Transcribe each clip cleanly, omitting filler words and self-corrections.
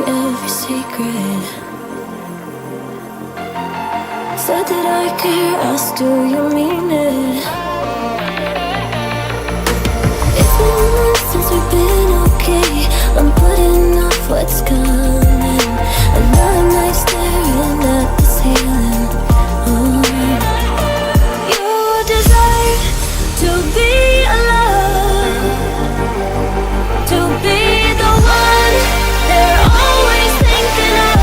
every secret. Said that I care, asked do you mean it? It's been months since we've been okay. I'm putting off what's coming. Another night staring at the ceiling. You deserve to be alone, to be the one they're always thinking of.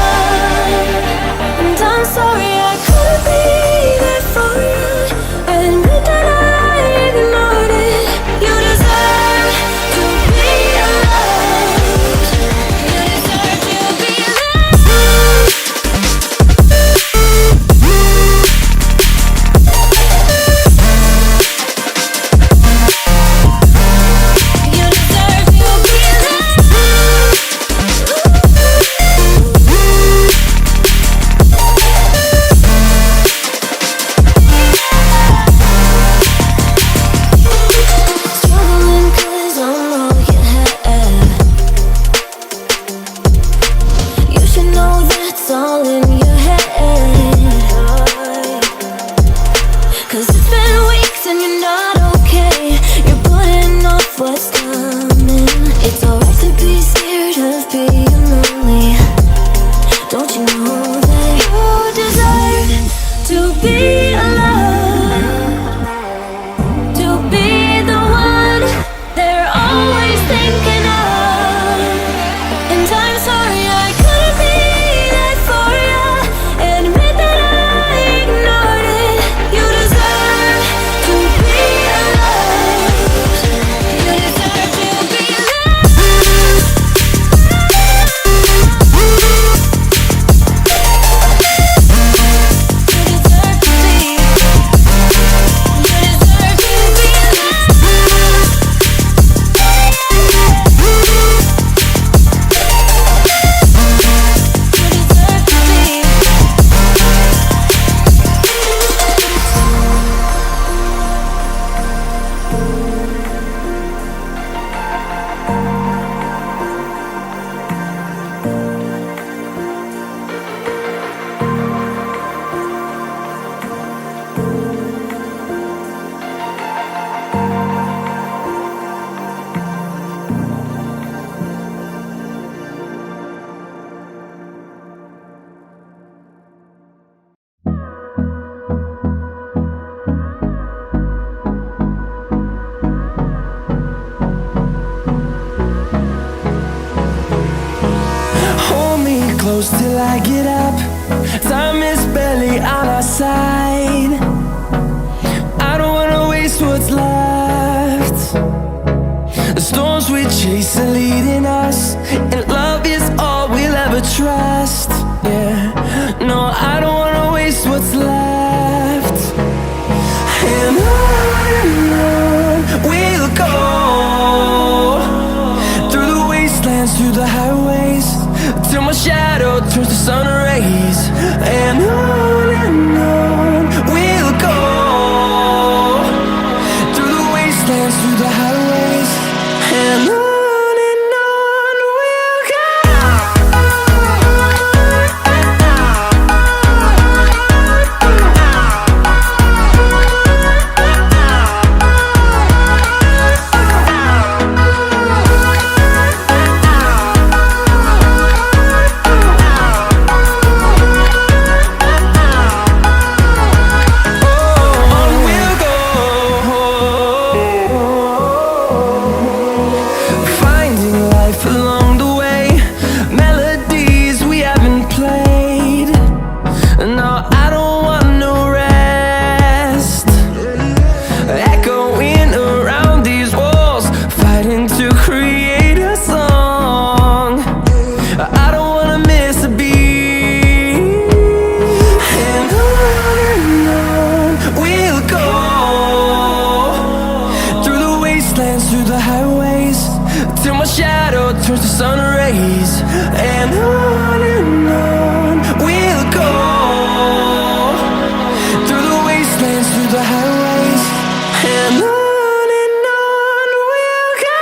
And I'm sorry I couldn't be there for you. I admit that I ignored it. You deserve to be alone. You deserve to be alone. You deserve to be alone. Struggling 'cause I'm all you have. You should know that's all in your head. 'Cause it's been weeks and you're not okay. You're putting off what's coming. It's alright to be scared of being lonely. Don't you know that you deserve to be alone, to be the one they're always thinking of? And I'm sorry I couldn't be there for you. Admit that I ignored it. You deserve to be alone. You deserve to be alone. You deserve to be. You deserve to be alone. You deserve to be. Hold me close till I get up. Time is barely on our side. I don't wanna waste what's left. The storms we chase are leading us, and love is all we'll ever trust. Yeah, no, I don't wanna waste what's left. And on we'll go, through the wastelands, through the highways, till my shadow turns to sun rays. And on we'll go, through the wastelands, through the highways, and on we'll go. Turns to sun rays, and on we'll go, through the wastelands, through the highways, and on we'll go.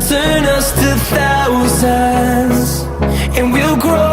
turn us to thousands, and we'll grow